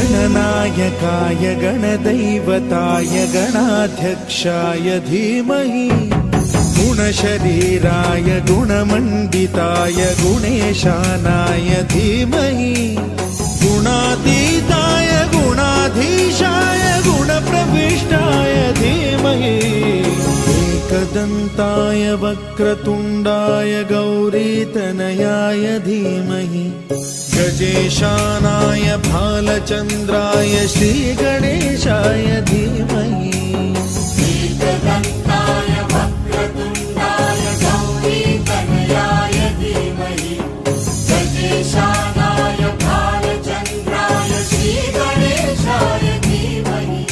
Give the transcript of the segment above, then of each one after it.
गणनायकाय गणदैवताय गणाध्यक्षाय धीमहि गुणशरीराय गुणमण्डिताय गुणेशानाय धीमहि गुणातीताय गुणाधीशाय गुणप्रविष्टाय धीमहि एकदन्ताय वक्रतुण्डाय गौरीतनयाय धीमहि गजेशानाय भालचन्द्राय श्रीगणेशाय धीमहि एकदन्ताय वक्रतुण्डाय गौरीतनयाय धीमहि गजेशानाय भालचन्द्राय श्रीगणेशाय धीमहि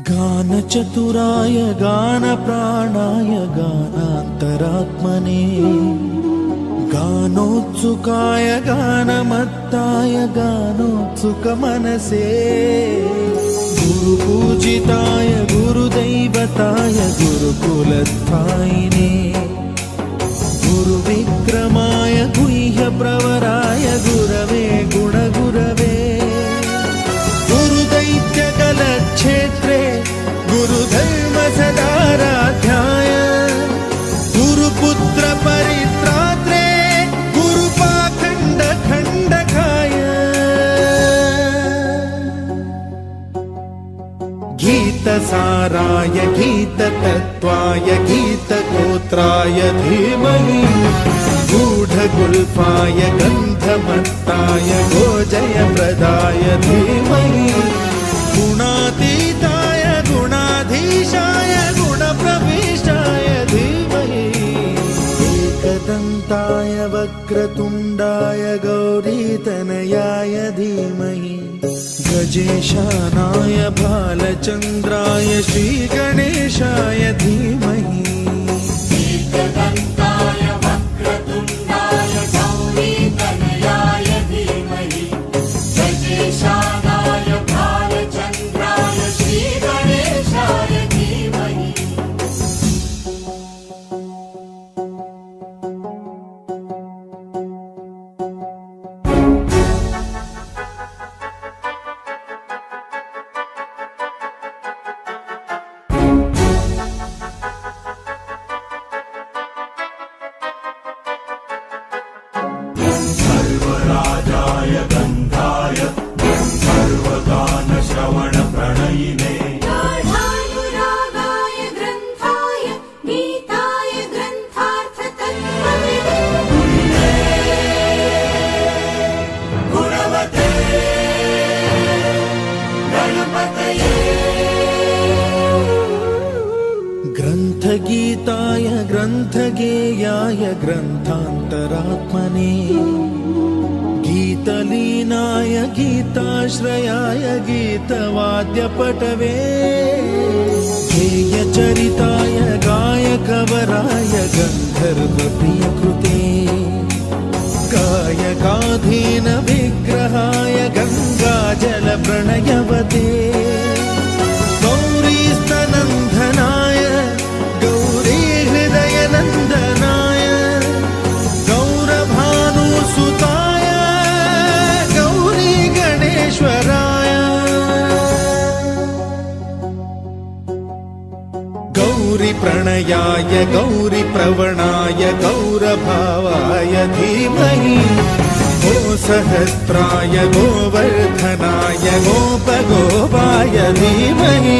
गानचतुराय गानप्राणाय गानान्तरात्मने गानोत्सुकाय गानमत्ताय गानोत्सुकमनसे गुरुपूजिताय गुरुदैवताय गुरुकुलस्थायिने गुरुविक्रमाय गुह्यप्रवराय गुरवे गुणगुरवे गुरुदैत्यकलक्षेत्रे गुरुधर्मसदाराध्याय गुरुपुत्र परित्रात्रे गुरुपाखण्डखण्डकाय गीतसाराय गीततत्त्वाय गीतगोत्राय धीमहि गूढगुल्फाय गन्धमत्ताय गोजयप्रदाय धीमहि गुणातीताय गुणाधीशाय गुणप्रविष्टाय धीमहि एकदन्ताय वक्रतुण्डाय गौरीतनयाय धीमहि गजेशानाय भालचन्द्राय श्रीगणेशाय धीमहि एकदन्ताय वक्रतुण्डाय गौरीतनयाय धीमहि गजेशानाय भालचन्द्राय श्रीगणेशाय धीमहि सर्वराजाय गन्धाय सर्वगानश्रवणप्रणयिने गाढानुरागाय ग्रन्थाय गीताय ग्रन्थार्थतत्त्वविदे गुणवते गणपतये ग्रन्थगीताय ग्रन्थगेयाय ग्रन्थान्तरात्मने गीतलीनाय गीताश्रयाय गीतवाद्यपटवे गेयचरिताय गायकवराय गन्धर्वप्रियकृते गायकाधीन विग्रहाय गङ्गाजलप्रणयवते गौरीस्तनन्दनाय गौरीहृदयनन्दनाय गौरभानुसुताय गौरीगणेश्वराय गौरीप्रणयाय गौरीप्रवणाय गौरभावाय धीमहि गोसहस्राय गोवर्धनाय गोपगोपाय धीमहि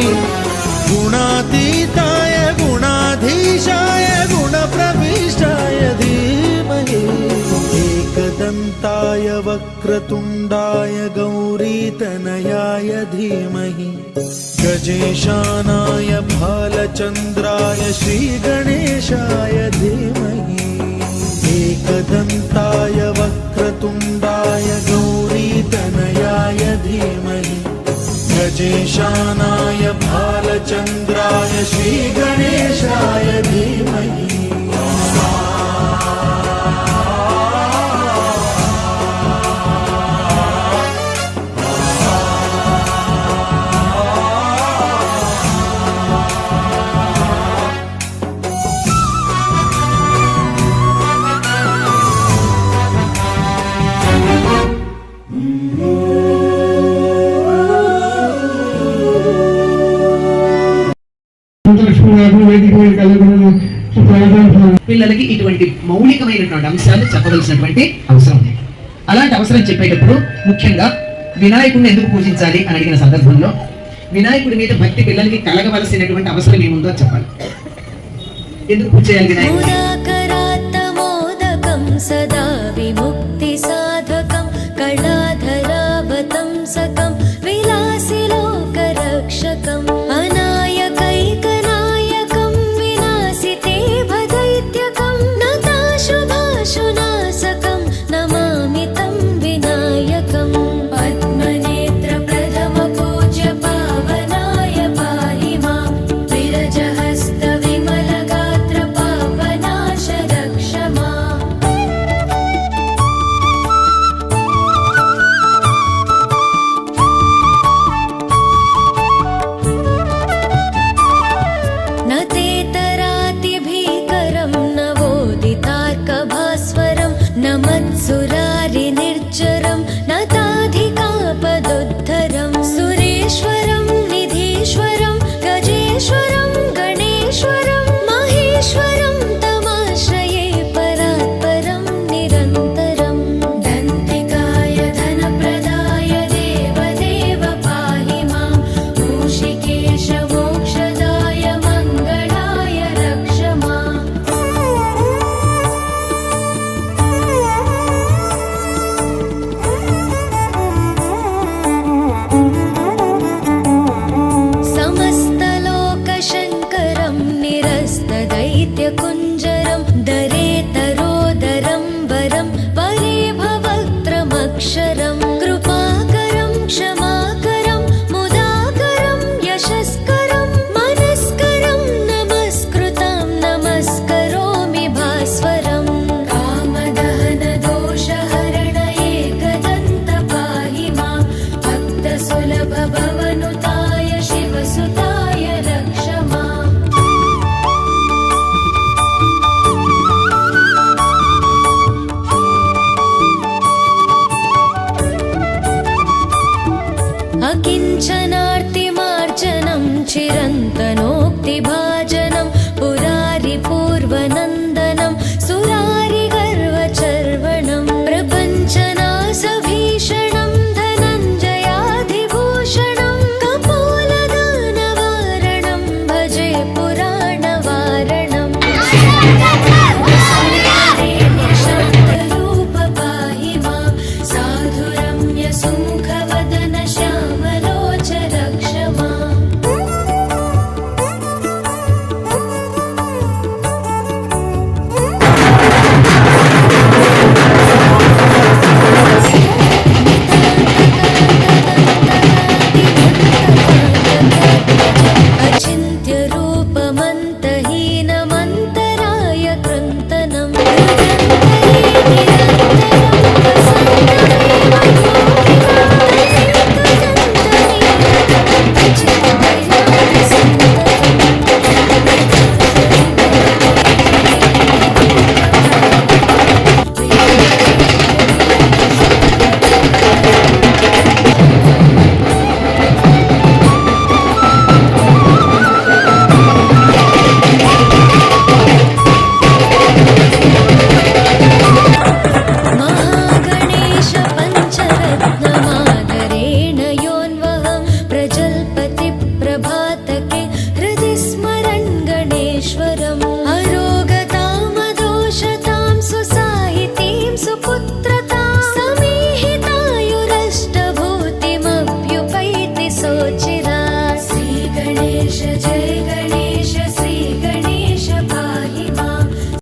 गुणातीताय गुणाधीशाय गुणप्रविष्टाय धीमहि एकदन्ताय वक्रतुण्डाय गौरीतनयाय धीमहि गजेशानाय भालचन्द्राय श्रीगणेशाय धीमहि ईशानाय भालचन्द्राय श्रीगणेशाय धीमहि పిల్లలకి ఇటువంటి మౌలికమైనటువంటి అంశాలు చెప్పవలసినటువంటి అవసరం ఉంది. అలాంటి అవసరం చెప్పేటప్పుడు ముఖ్యంగా వినాయకుడిని ఎందుకు పూజించాలి అని అడిగిన సందర్భంలో వినాయకుడి మీద భక్తి పిల్లలకి కలగవలసినటువంటి అవసరం ఏముందో చెప్పాలి. ఎందుకు పూజ చేయాలి వినాయకుడు?